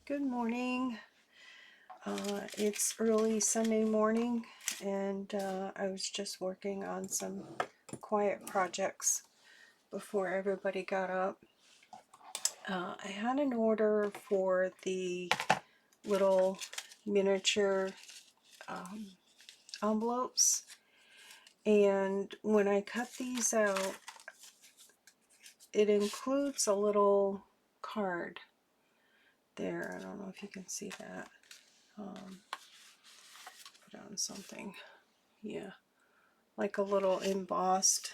Good morning. It's early Sunday morning, and I was just working on some quiet projects before everybody got up. I had an order for the little miniature envelopes, and when I cut these out, it includes a little card there. I don't know if you can see that. Put on something. Yeah, like a little embossed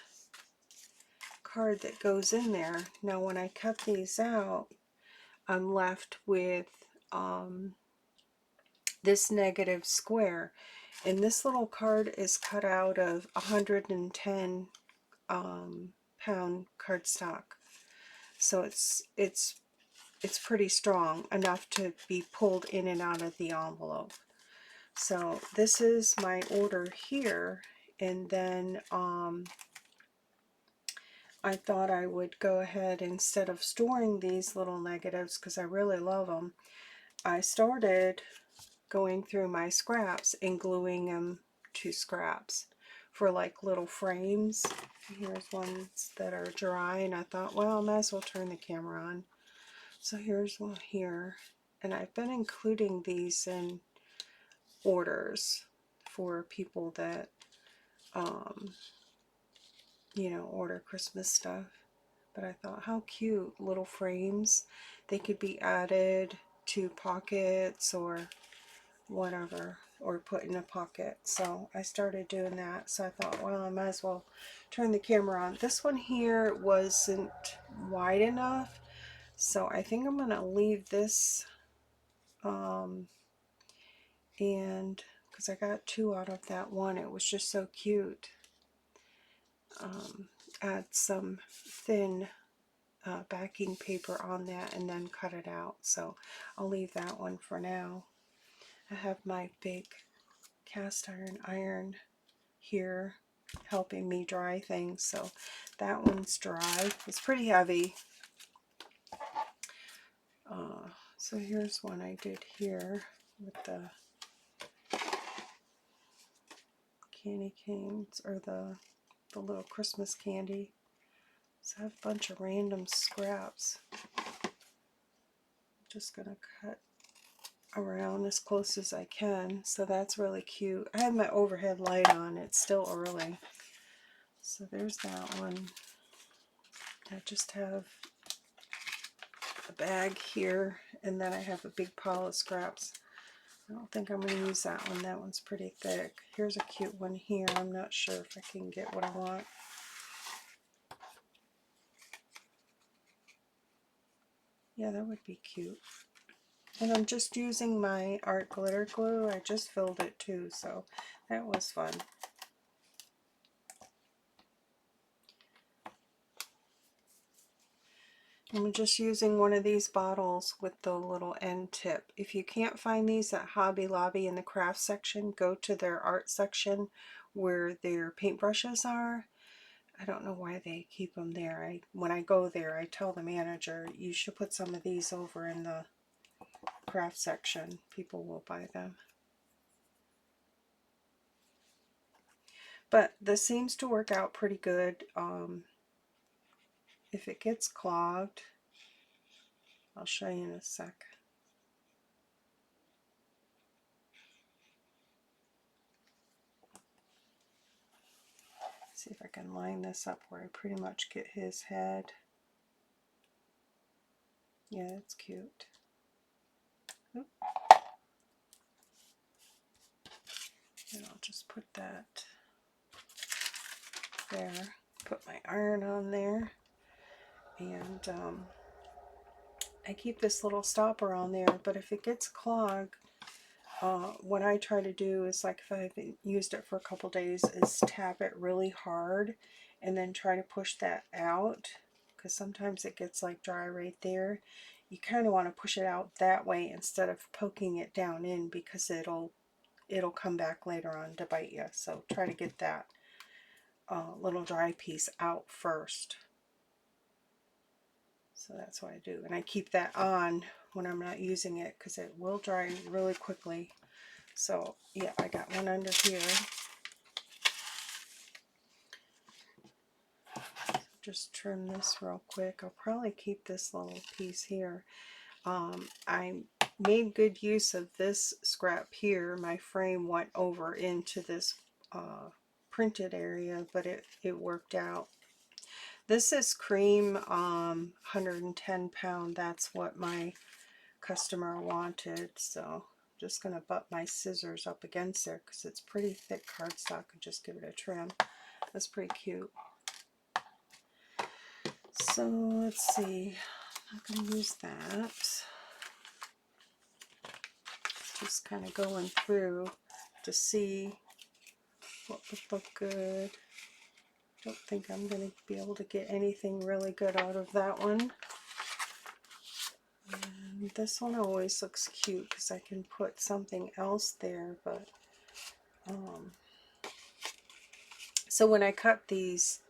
card that goes in there. Now when I cut these out, I'm left with this negative square, and this little card is cut out of 110 pound cardstock, so it's pretty strong enough to be pulled in and out of the envelope. So this is my order here, and then I thought I would go ahead, instead of storing these little negatives, because I really love them, I started going through my scraps and gluing them to scraps for like little frames. Here's ones that are dry, and I thought, well, I might as well turn the camera on. So here's one here, and I've been including these in orders for people that you know, order Christmas stuff. But I thought, how cute, little frames. They could be added to pockets or whatever, or put in a pocket. So I started doing that. So I thought, well, I might as well turn the camera on. This one here wasn't wide enough, so I think I'm gonna leave this, and because I got two out of that one, it was just so cute. Add some thin backing paper on that and then cut it out. So I'll leave that one for now. I have my big cast iron here helping me dry things, so that one's dry. It's pretty heavy. So here's one I did here with the candy canes, or the little Christmas candy. So I have a bunch of random scraps. I'm just gonna cut around as close as I can. So that's really cute. I have my overhead light on. It's still early. So there's that one. I just have a bag here, and then I have a big pile of scraps. I don't think I'm going to use that one. That one's pretty thick. Here's a cute one here. I'm not sure if I can get what I want. Yeah, that would be cute. And I'm just using my art glitter glue. I just filled it too, so that was fun. I'm just using one of these bottles with the little end tip. If you can't find these at Hobby Lobby in the craft section, go to their art section where their paintbrushes are. I don't know why they keep them there. When I go there, I tell the manager, you should put some of these over in the craft section. People will buy them. But this seems to work out pretty good. If it gets clogged, I'll show you in a sec. See if I can line this up where I pretty much get his head. Yeah, it's cute. Oop. And I'll just put that there. Put my iron on there. And I keep this little stopper on there, but if it gets clogged, what I try to do is, like, if I haven't used it for a couple days, is tap it really hard and then try to push that out, because sometimes it gets like dry right there. You kind of want to push it out that way instead of poking it down in, because it'll come back later on to bite you. So try to get that little dry piece out first. So that's what I do, and I keep that on when I'm not using it because it will dry really quickly. So yeah, I got one under here. Just trim this real quick. I'll probably keep this little piece here. I made good use of this scrap here. My frame went over into this printed area, but it worked out. This is cream, 110 pound. That's what my customer wanted. So I'm just going to butt my scissors up against there because it's pretty thick cardstock and just give it a trim. That's pretty cute. So let's see. I'm not going to use that. Just kind of going through to see what would look good. Don't think I'm going to be able to get anything really good out of that one. And this one always looks cute because I can put something else there, but so when I cut these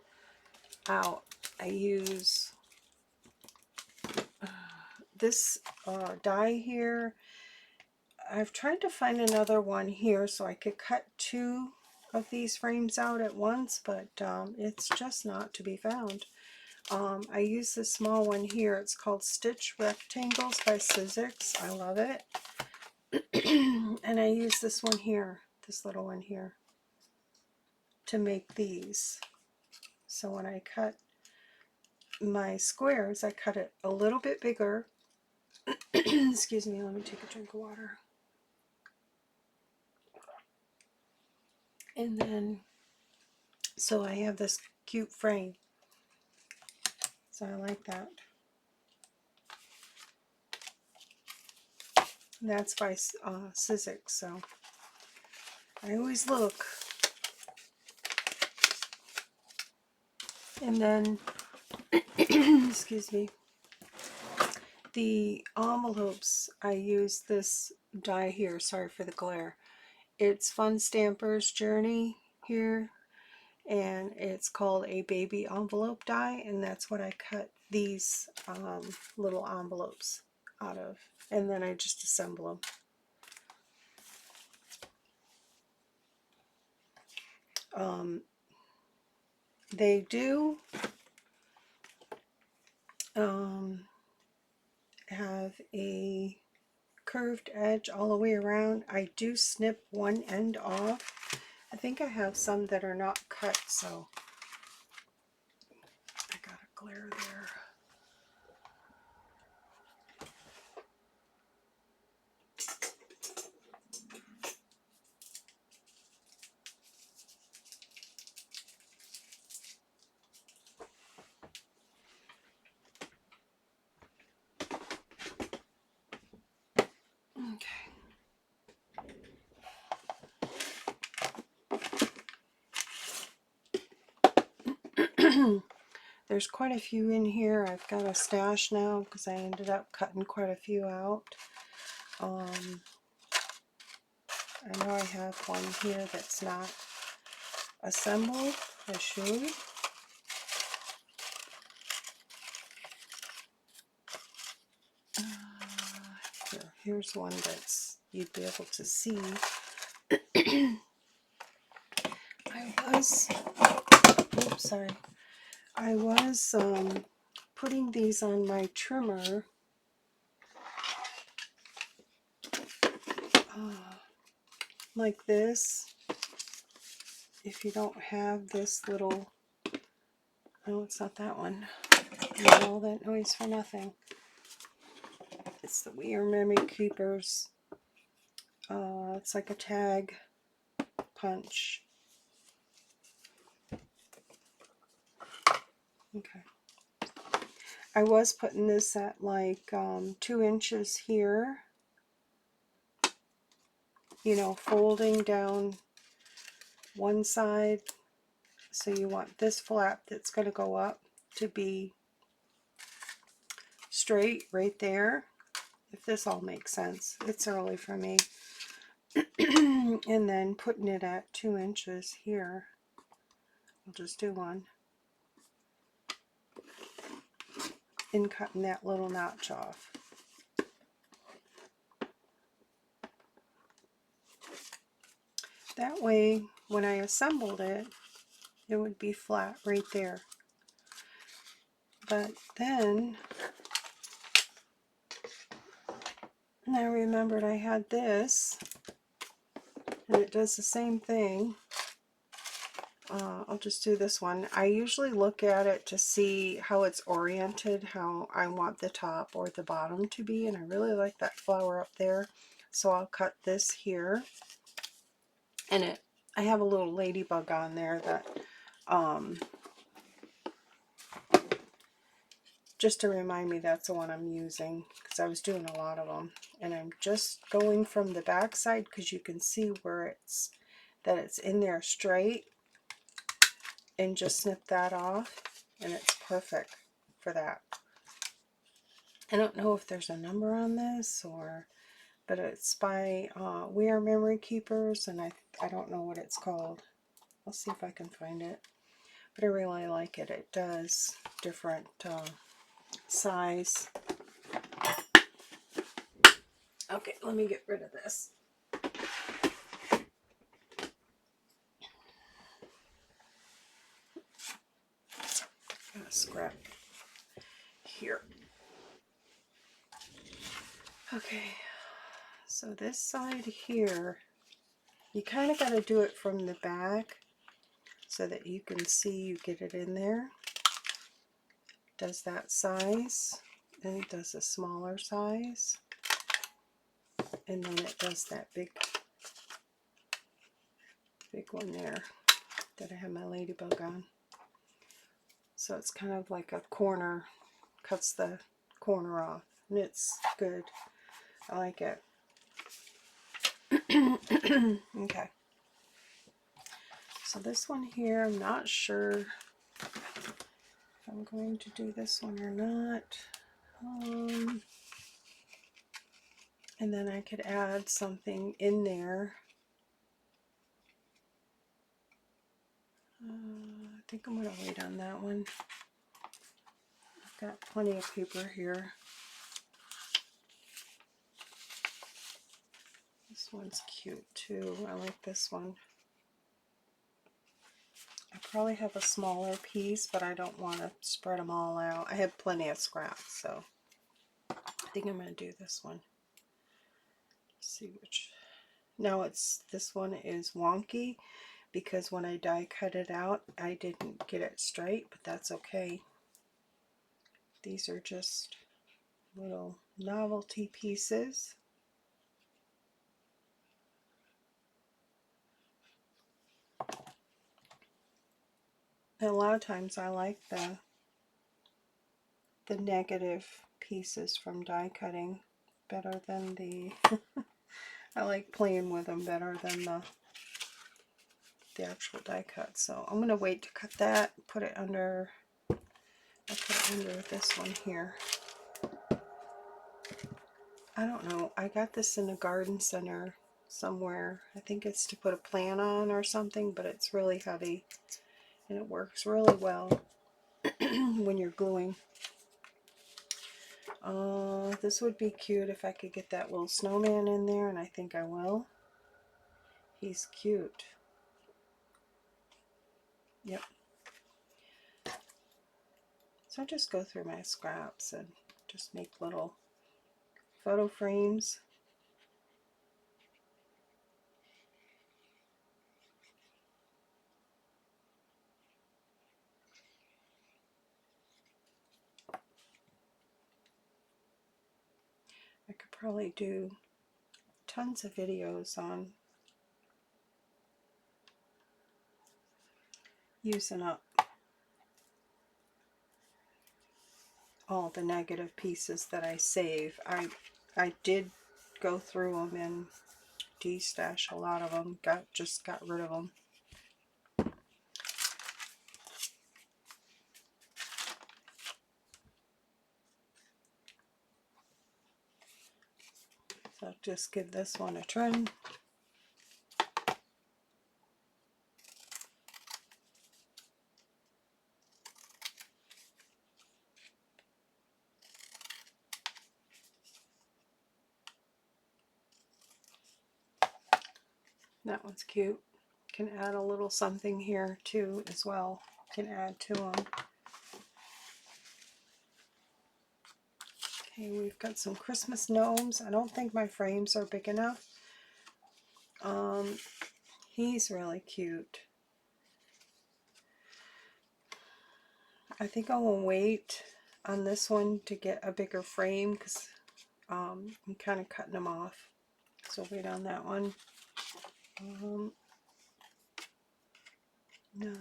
out, I use this die here. I've tried to find another one here so I could cut 2 of these frames out at once, but it's just not to be found. I use this small one here. It's called Stitch Rectangles by Sizzix. I love it. And I use this one here, this little one here, to make these. So when I cut my squares, I cut it a little bit bigger. Excuse me, let me take a drink of water. And then, so I have this cute frame. So I like that. And that's by Sizzix, so I always look. And then, excuse me, the envelopes, I use this die here. Sorry for the glare. It's Fun Stamper's Journey here, and it's called a baby envelope die, and that's what I cut these little envelopes out of, and then I just assemble them. They do have a curved edge all the way around. I do snip one end off. I think I have some that are not cut, so I got a glare there. There's quite a few in here. I've got a stash now because I ended up cutting quite a few out. I know I have one here that's not assembled. I should. Here's one that's you'd be able to see. I was putting these on my trimmer like this. If you don't have this little, no, it's not that one. You made all that noise for nothing. It's the We Are Memory Keepers. It's like a tag punch. Okay. I was putting this at like 2 inches here. You know, folding down one side. So you want this flap that's going to go up to be straight right there. If this all makes sense. It's early for me. And then putting it at 2 inches here. I'll just do one. And cutting that little notch off. That way, when I assembled it, it would be flat right there. But then I remembered I had this, and it does the same thing. I'll just do this one. I usually look at it to see how it's oriented, how I want the top or the bottom to be, and I really like that flower up there. So I'll cut this here, and I have a little ladybug on there that just to remind me that's the one I'm using, because I was doing a lot of them. And I'm just going from the back side because you can see where it's in there straight, and just snip that off, and it's perfect for that. I don't know if there's a number on this, but it's by We Are Memory Keepers, and I don't know what it's called. I'll see if I can find it. But I really like it. It does different size. Okay, let me get rid of this. Got a scrap here. Okay, so this side here, you kind of got to do it from the back so that you can see you get it in there. Does that size, then it does a smaller size, and then it does that big one there that I have my ladybug on. So it's kind of like a corner, cuts the corner off, and it's good. I like it. Okay. So this one here, I'm not sure if I'm going to do this one or not. And then I could add something in there. I think I'm going to wait on that one. I've got plenty of paper here. This one's cute too. I like this one. I probably have a smaller piece, but I don't want to spread them all out. I have plenty of scraps, so I think I'm going to do this one. Let's see which. Now this one is wonky because when I die cut it out, I didn't get it straight, but that's okay. These are just little novelty pieces. And a lot of times I like the negative pieces from die cutting better than the I like playing with them better than the actual die cut. So I'm going to wait to cut that, put it under, I'll put it under this one here. I don't know, I got this in a garden center somewhere. I think it's to put a plant on or something, but it's really heavy and it works really well when you're gluing. This would be cute if I could get that little snowman in there, and I think I will. He's cute. Yep. So I just go through my scraps and just make little photo frames. I could probably do tons of videos on using up all the negative pieces that I save. I did go through them and de-stash a lot of them. Just got rid of them. So just give this one a trim. That one's cute. Can add a little something here too as well. Can add to them. Okay, we've got some Christmas gnomes. I don't think my frames are big enough. He's really cute. I think I will wait on this one to get a bigger frame because I'm kind of cutting them off. So wait on that one. No.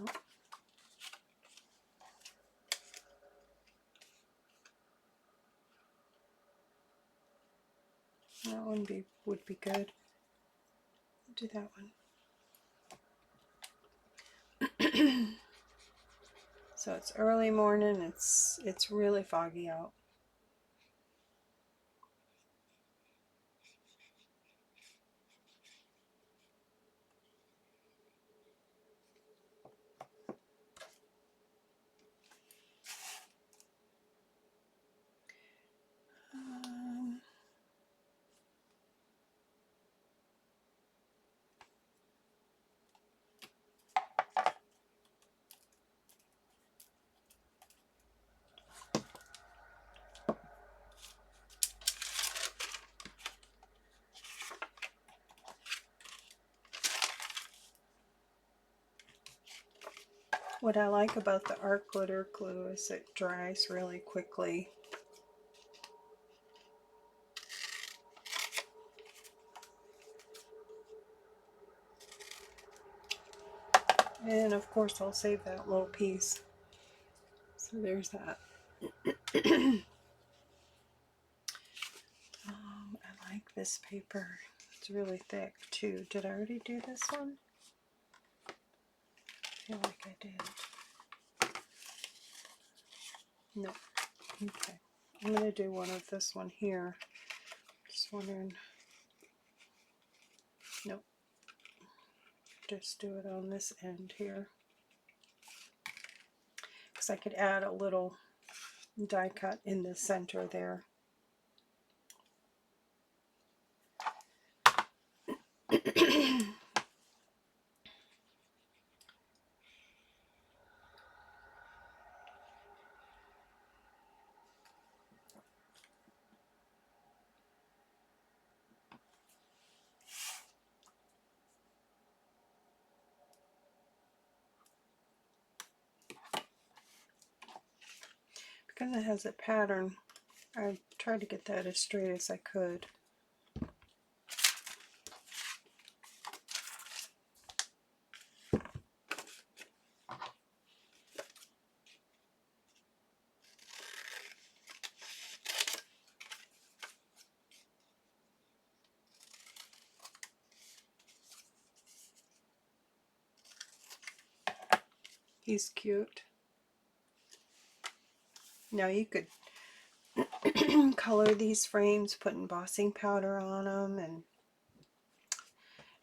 That one would be good. Do that one. So it's early morning. It's really foggy out. What I like about the art glitter glue is it dries really quickly. And of course I'll save that little piece. So there's that. I like this paper. It's really thick too. Did I already do this one? I feel like I did. No. Okay. I'm going to do one of this one here. Just wondering. Nope. Just do it on this end here. Because I could add a little die cut in the center there. Because it has a pattern, I tried to get that as straight as I could. He's cute. Now you could color these frames, put embossing powder on them, and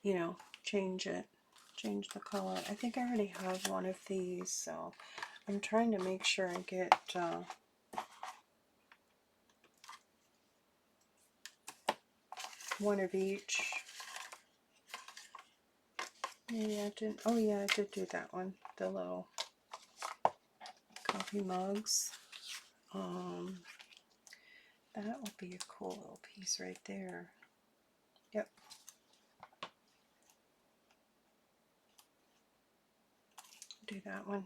you know, change the color. I think I already have one of these, so I'm trying to make sure I get one of each. Maybe I didn't. Oh yeah, I did do that one. The little coffee mugs. That would be a cool little piece right there. Yep. Do that one.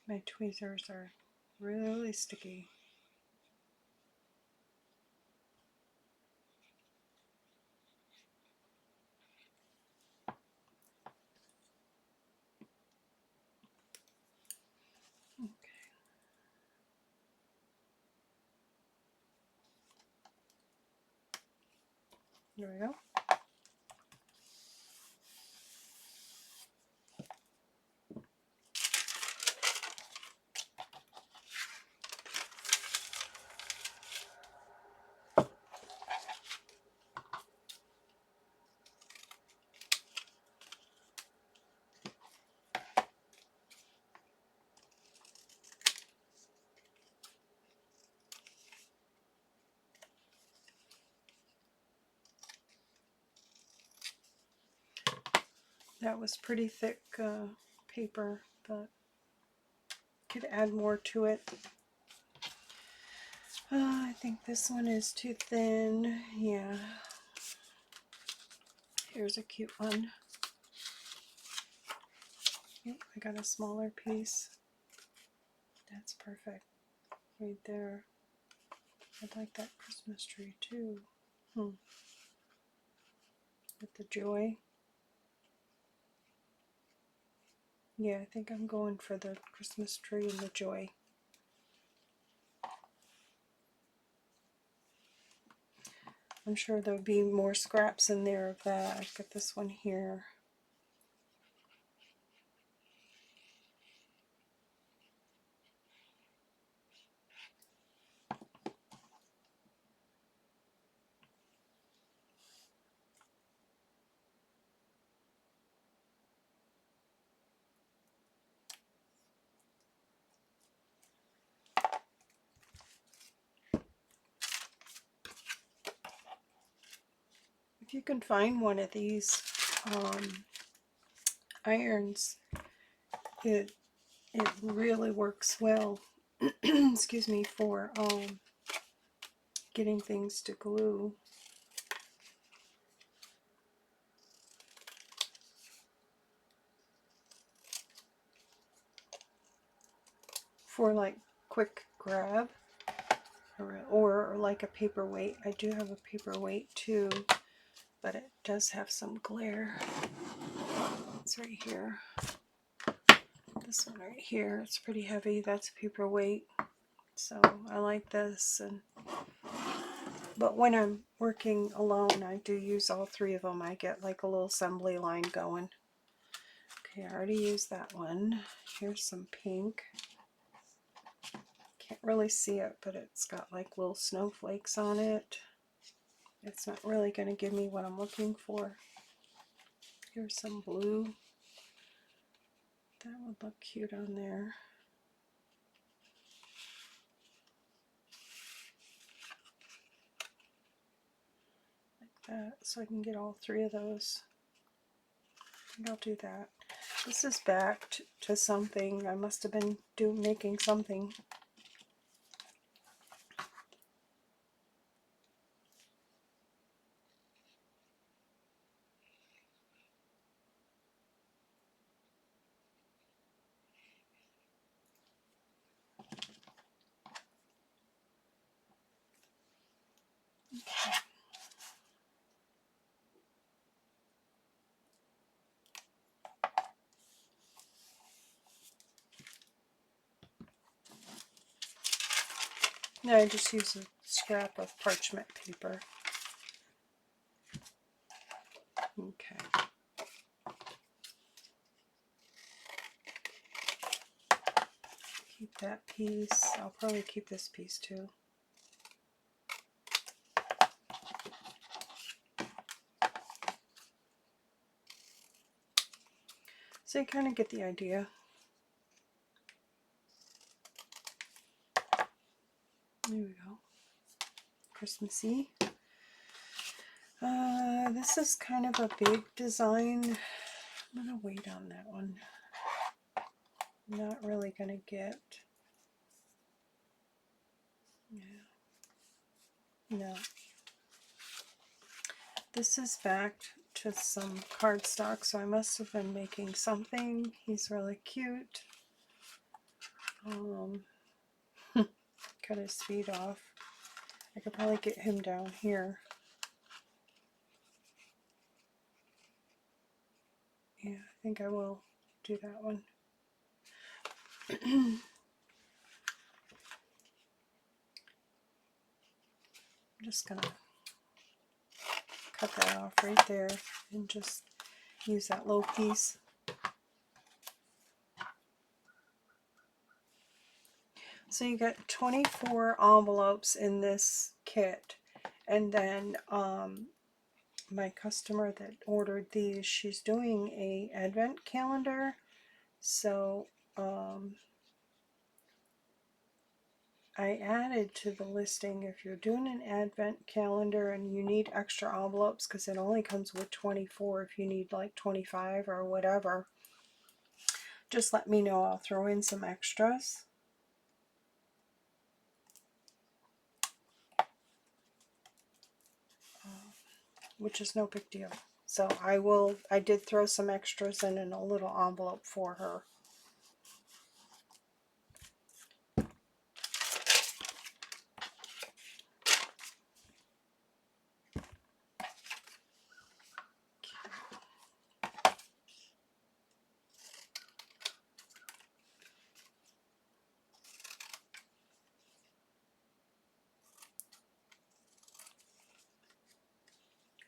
My tweezers are really sticky. Okay. There we go. That was pretty thick paper, but could add more to it. I think this one is too thin. Yeah. Here's a cute one. Yep, I got a smaller piece. That's perfect. Right there. I'd like that Christmas tree too. With the joy. Yeah, I think I'm going for the Christmas tree and the joy. I'm sure there'll be more scraps in there of that. I've got this one here. If you can find one of these irons, it really works well. Excuse me, for getting things to glue. For like quick grab, or like a paperweight. I do have a paperweight too, but it does have some glare. It's right here. This one right here, it's pretty heavy. That's paperweight. So I like this. But when I'm working alone, I do use all three of them. I get like a little assembly line going. Okay, I already used that one. Here's some pink. Can't really see it, but it's got like little snowflakes on it. It's not really going to give me what I'm looking for. Here's some blue. That would look cute on there. Like that, so I can get all three of those. I think I'll do that. This is back to something. I must have been making something. Now I just use a scrap of parchment paper. Okay. Keep that piece. I'll probably keep this piece too. So you kind of get the idea. There we go. Christmassy. This is kind of a big design. I'm going to wait on that one. I'm not really going to get... Yeah. No. This is backed to some cardstock, so I must have been making something. He's really cute. Cut his feet off. I could probably get him down here. Yeah, I think I will do that one. I'm just gonna cut that off right there and just use that little piece. So you got 24 envelopes in this kit, and then my customer that ordered these, she's doing a advent calendar, so I added to the listing, if you're doing an advent calendar and you need extra envelopes, because it only comes with 24, if you need like 25 or whatever, just let me know. I'll throw in some extras. Which is no big deal. So I did throw some extras in a little envelope for her.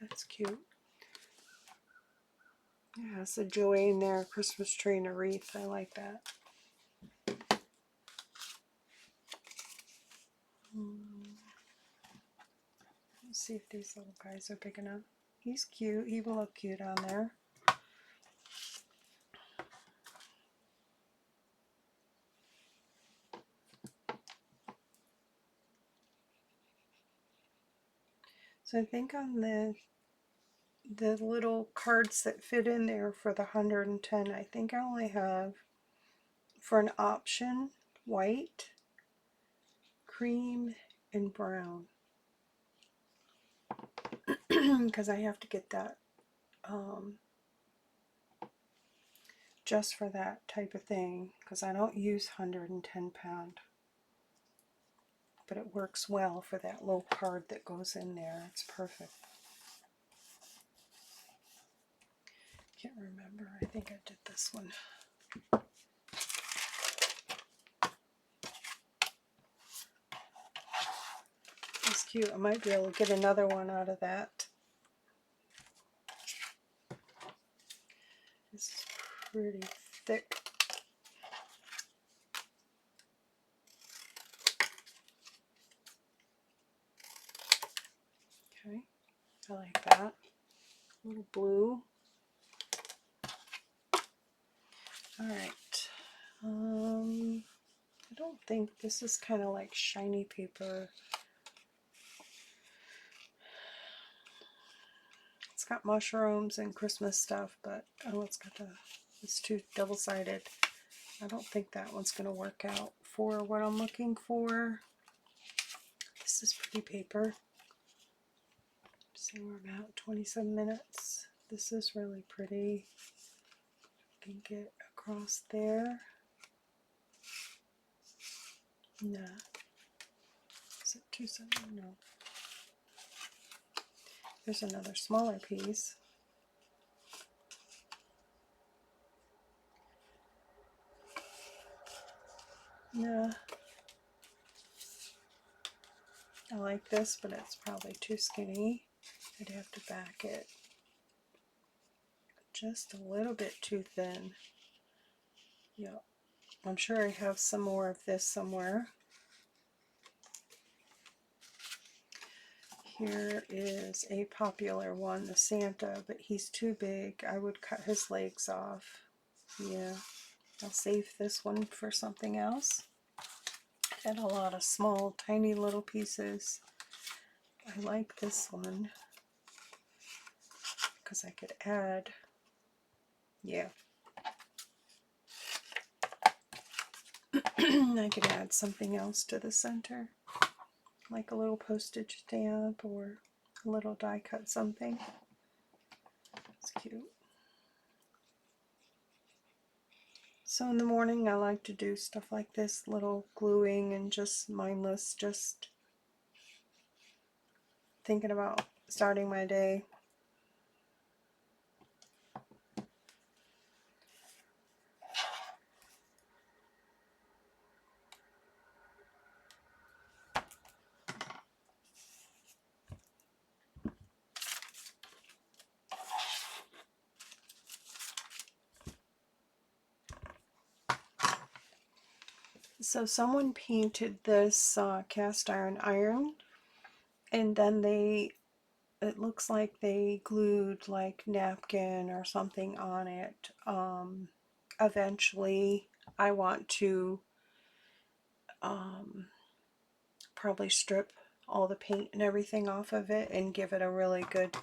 That's cute. Yeah, it's a joy in there, Christmas tree and a wreath. I like that. Let's see if these little guys are big enough. He's cute. He will look cute on there. So I think on the little cards that fit in there for the 110, I think I only have, for an option, white, cream, and brown. Because I have to get that just for that type of thing, because I don't use 110 pound. But it works well for that little card that goes in there. It's perfect. Can't remember. I think I did this one. It's cute. I might be able to get another one out of that. This is pretty thick. Okay, I like that. A little blue. Alright. I don't think this is kind of like shiny paper. It's got mushrooms and Christmas stuff, but oh, it's too double-sided. I don't think that one's going to work out for what I'm looking for. This is pretty paper. See where I'm at, 27 minutes. This is really pretty. You can get across there. Nah. Is it 270? No. There's another smaller piece. Nah. I like this, but it's probably too skinny. I'd have to back it just a little bit too thin. Yep. I'm sure I have some more of this somewhere. Here is a popular one, the Santa, but he's too big. I would cut his legs off. Yeah, I'll save this one for something else. Got a lot of small, tiny little pieces. I like this one because I could add, yeah. I could add something else to the center, like a little postage stamp or a little die cut something. It's cute. So in the morning I like to do stuff like this, little gluing and just mindless, just thinking about starting my day. So someone painted this cast iron, and then it looks like they glued like napkin or something on it. Eventually I want to probably strip all the paint and everything off of it and give it a really good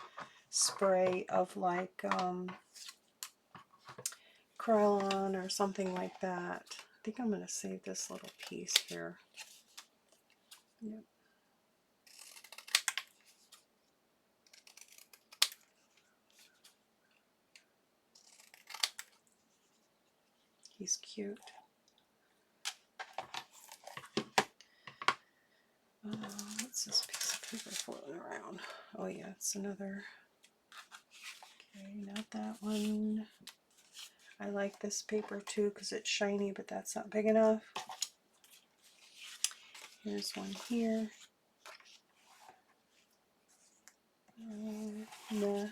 spray of like Krylon or something like that. I think I'm going to save this little piece here. Yep. He's cute. What's this piece of paper floating around? Oh yeah, it's another. Okay, not that one. I like this paper too because it's shiny, but that's not big enough. Here's one here. Nah.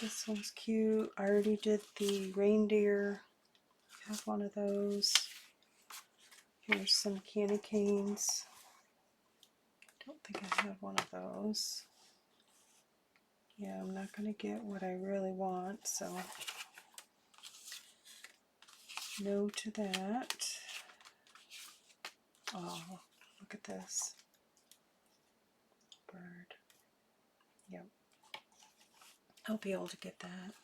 This one's cute. I already did the reindeer. I have one of those. Here's some candy canes. Don't think I have one of those. Yeah, I'm not going to get what I really want, so no to that. Oh, look at this. Bird. Yep. I'll be able to get that.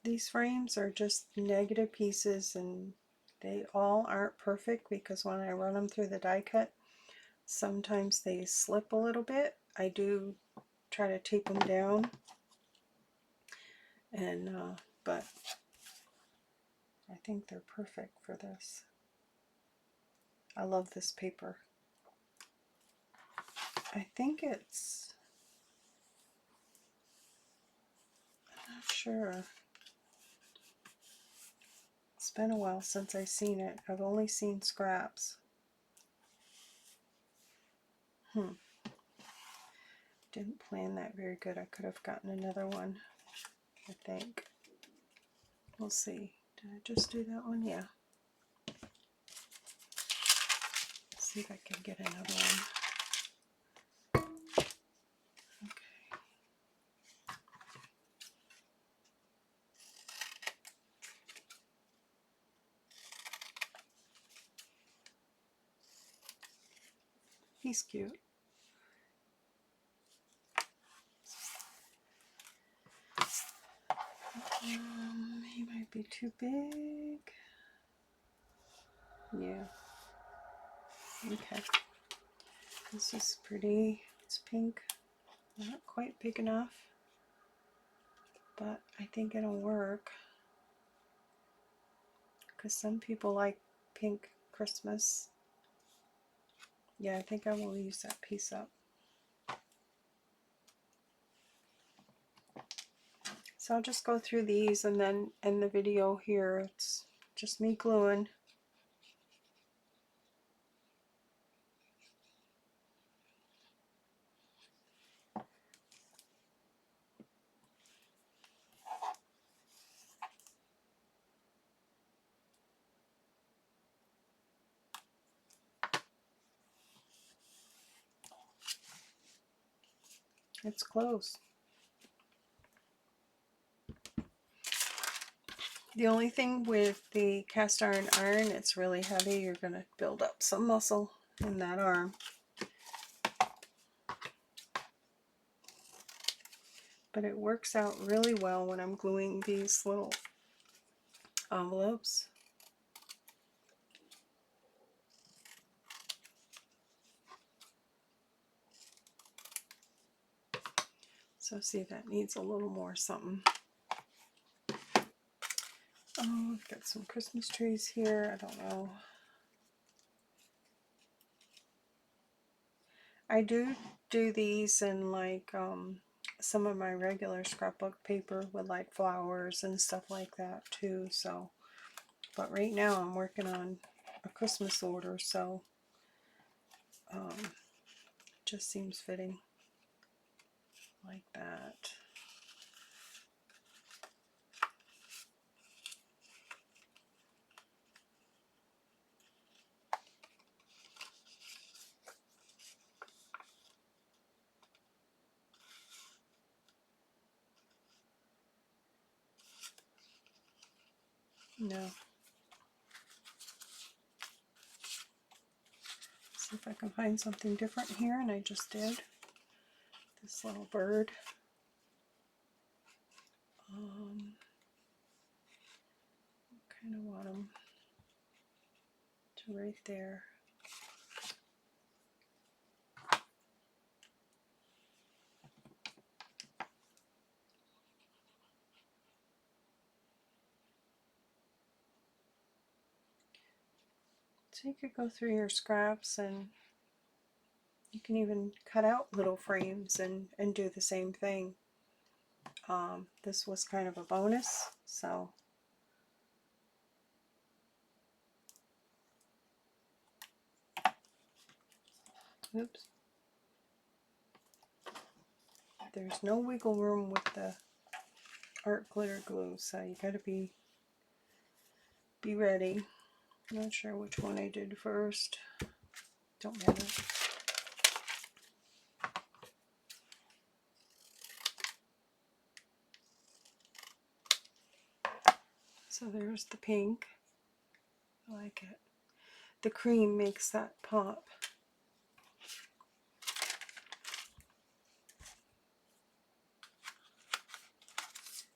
These frames are just negative pieces, and they all aren't perfect because when I run them through the die cut, sometimes they slip a little bit. I do try to tape them down, and but I think they're perfect for this. I love this paper. I think it's, I'm not sure. It's been a while since I've seen it. I've only seen scraps. Didn't plan that very good. I could have gotten another one, I think. We'll see. Did I just do that one? Yeah. Let's see if I can get another one. Okay. He's cute. He might be too big. Yeah. Okay. This is pretty. It's pink. Not quite big enough, but I think it'll work. Because some people like pink Christmas. Yeah, I think I will use that piece up. So I'll just go through these and then end the video here. It's just me gluing. It's close. The only thing with the cast iron, it's really heavy. You're going to build up some muscle in that arm. But it works out really well when I'm gluing these little envelopes. So see, that needs a little more something. Oh, I've got some Christmas trees here. I don't know. I do these in like some of my regular scrapbook paper with like flowers and stuff like that too. So, but right now I'm working on a Christmas order, so just seems fitting like that. No. See if I can find something different here, and I just did. This little bird. Kind of want them to right there. So you could go through your scraps, and you can even cut out little frames and do the same thing. This was kind of a bonus, so oops. There's no wiggle room with the art glitter glue, so you gotta be ready. I'm not sure which one I did first. Don't matter. So there's the pink. I like it. The cream makes that pop.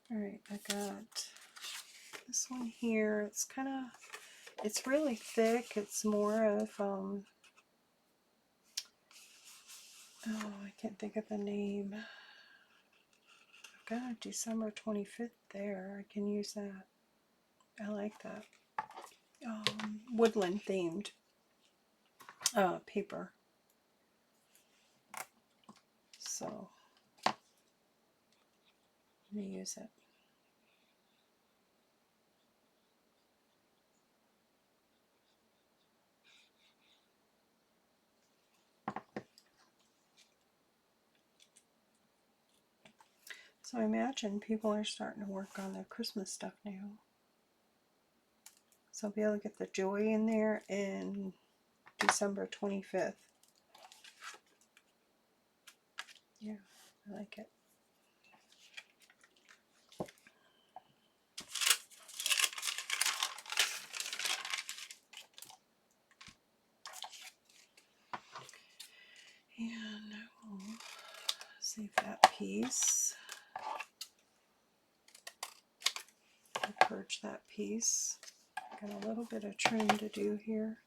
Alright, I got this one here. It's kind of, it's really thick. It's more of, oh, I can't think of the name. I've got a December 25th there. I can use that. I like that. Woodland themed paper. So I'm going to use it. So I imagine people are starting to work on their Christmas stuff now. So I'll be able to get the joy in there in December 25th. Yeah, I like it. And I will save that piece. I'll purge that piece. Got a little bit of trim to do here.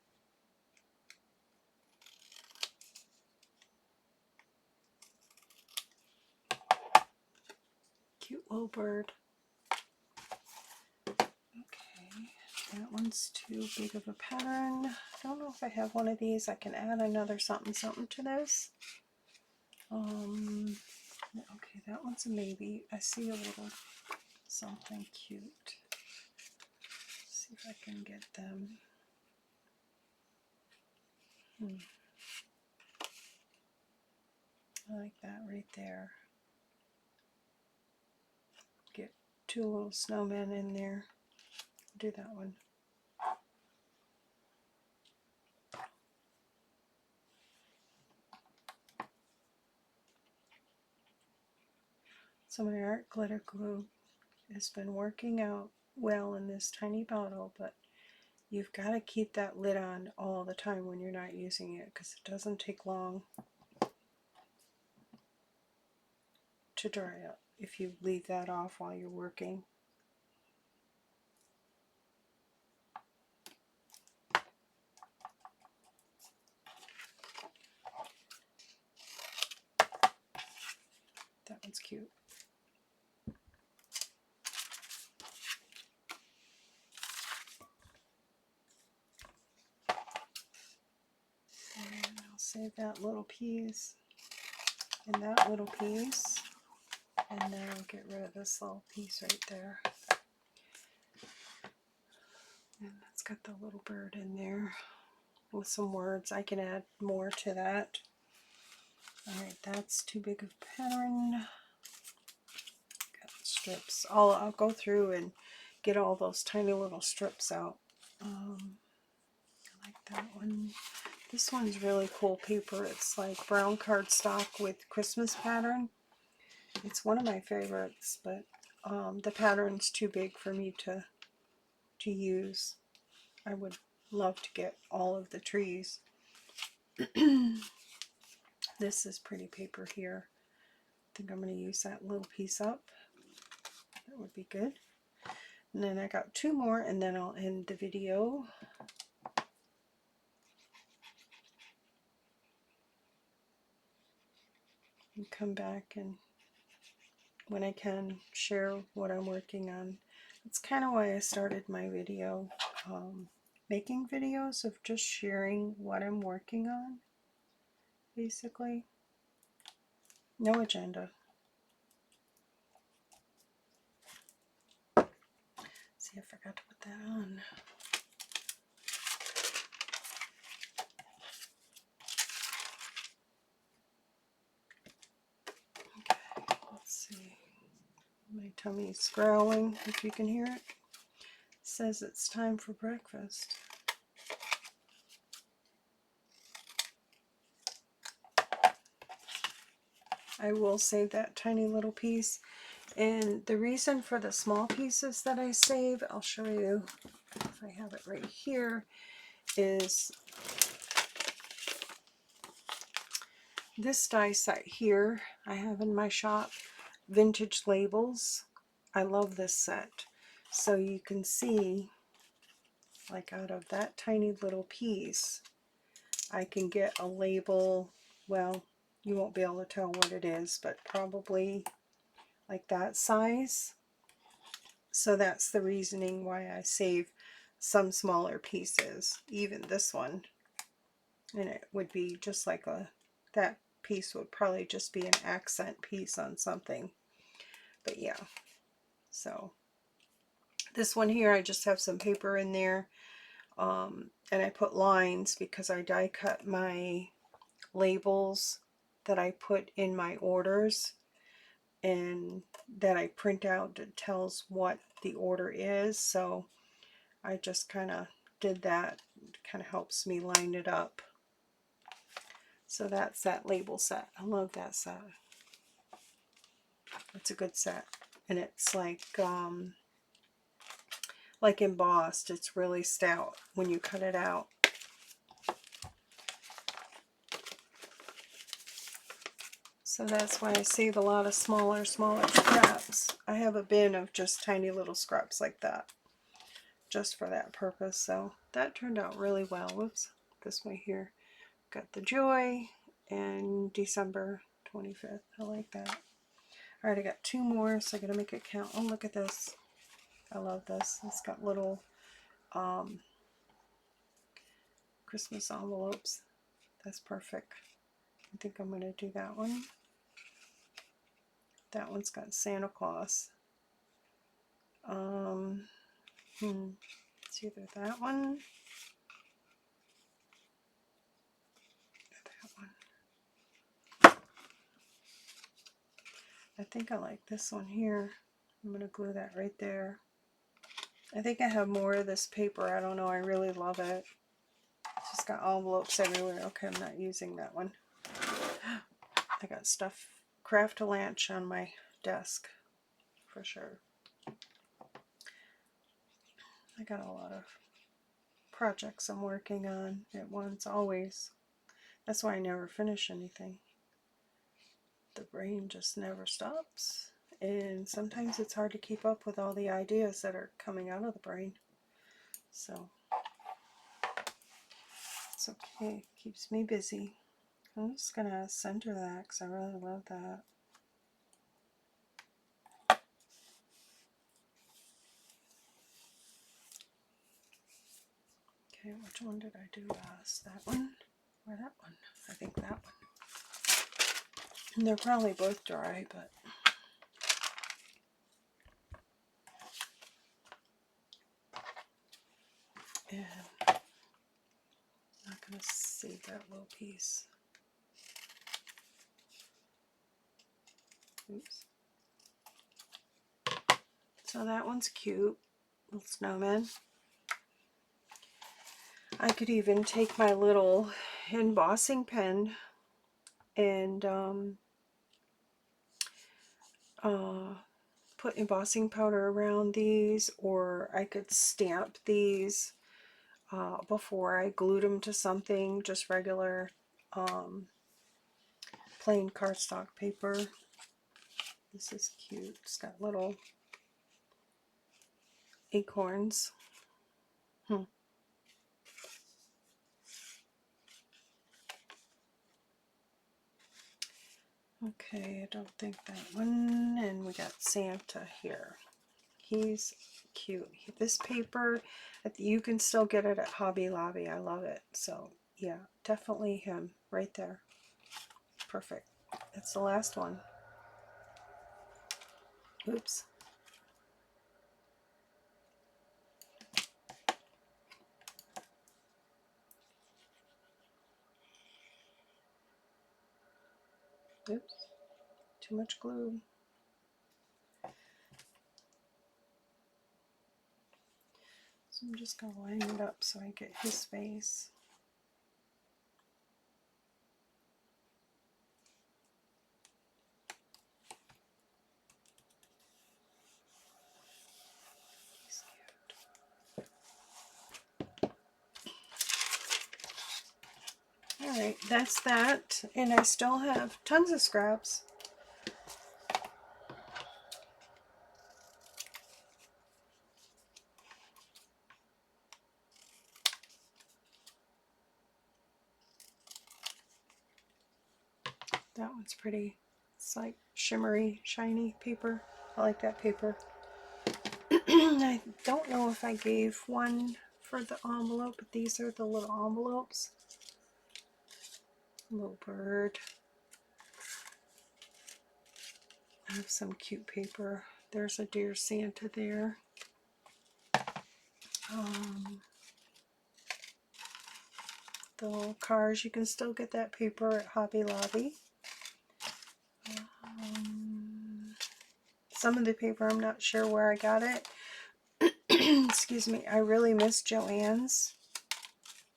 Cute little bird. Okay, that one's too big of a pattern. I don't know if I have one of these. I can add another something to this. Okay, that one's a maybe. I see a little something cute. Let's see if I can get them. I like that right there. Get two little snowmen in there. Do that one. So my art glitter glue has been working out well in this tiny bottle, but you've got to keep that lid on all the time when you're not using it, because it doesn't take long to dry up if you leave that off while you're working. That one's cute. And I'll save that little piece and that little piece, and then I'll get rid of this little piece right there. And that's got the little bird in there with some words. I can add more to that. Alright, that's too big of pattern. Got strips. I'll go through and get all those tiny little strips out. I like that one. This one's really cool paper. It's like brown cardstock with Christmas pattern. It's one of my favorites, but the pattern's too big for me to to use. I would love to get all of the trees. This is pretty paper here. I think I'm going to use that little piece up. That would be good. And then I got 2 more, and then I'll end the video. And come back and when I can share what I'm working on. That's kind of why I started my video, making videos of just sharing what I'm working on, basically. No agenda. See, I forgot to put that on. Okay, let's see. My tummy's growling, if you can hear it. It says it's time for breakfast. I will save that tiny little piece. And the reason for the small pieces that I save, I'll show you if I have it right here, is this die set here I have in my shop, Vintage Labels. I love this set. So you can see, like out of that tiny little piece, I can get a label. Well, you won't be able to tell what it is, but probably like that size. So that's the reasoning why I save some smaller pieces, even this one. And it would be just like that piece would probably just be an accent piece on something. But yeah, so this one here, I just have some paper in there. And I put lines because I die cut my labels that I put in my orders and that I print out that tells what the order is. So I just kind of did that. It kind of helps me line it up. So that's that label set. I love that set. It's a good set. And it's like embossed. It's really stout when you cut it out. So that's why I save a lot of smaller scraps. I have a bin of just tiny little scraps like that, just for that purpose. So that turned out really well. Whoops, this way here. Got the Joy and December 25th. I like that. All right, I got 2 more, so I gotta make it count. Oh, look at this. I love this. It's got little Christmas envelopes. That's perfect. I think I'm gonna do that one. That one's got Santa Claus. It's either that one or that one. I think I like this one here. I'm going to glue that right there. I think I have more of this paper. I don't know. I really love it. It's just got envelopes everywhere. Okay, I'm not using that one. I got stuff, Craft-A-Lanch on my desk for sure. I got a lot of projects I'm working on at once, always. That's why I never finish anything. The brain just never stops, and sometimes it's hard to keep up with all the ideas that are coming out of the brain. So it's okay, it keeps me busy. I'm just gonna center that because I really love that. Okay, which one did I do last? That one or that one? I think that one. And they're probably both dry, but and I'm not gonna save that little piece. Oops. So that one's cute, little snowman. I could even take my little embossing pen and put embossing powder around these, or I could stamp these before I glued them to something, just regular plain cardstock paper. This is cute. It's got little acorns. Okay, I don't think that one. And we got Santa here. He's cute. This paper, you can still get it at Hobby Lobby. I love it. So yeah, definitely him right there. Perfect. It's the last one. Oops. Oops. Too much glue. So I'm just going to line it up so I get his face. He's cute. Alright, that's that. And I still have tons of scraps. That one's pretty. It's like shimmery, shiny paper. I like that paper. I don't know if I gave one for the envelope, but these are the little envelopes. Little bird. I have some cute paper. There's a Dear Santa there. The little cars, you can still get that paper at Hobby Lobby. Some of the paper, I'm not sure where I got it. Excuse me. I really miss Joann's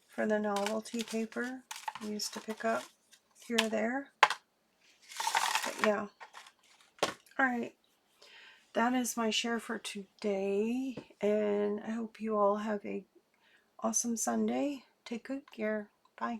for the novelty paper. I used to pick up here or there. But yeah. Alright. That is my share for today. And I hope you all have a awesome Sunday. Take good care. Bye.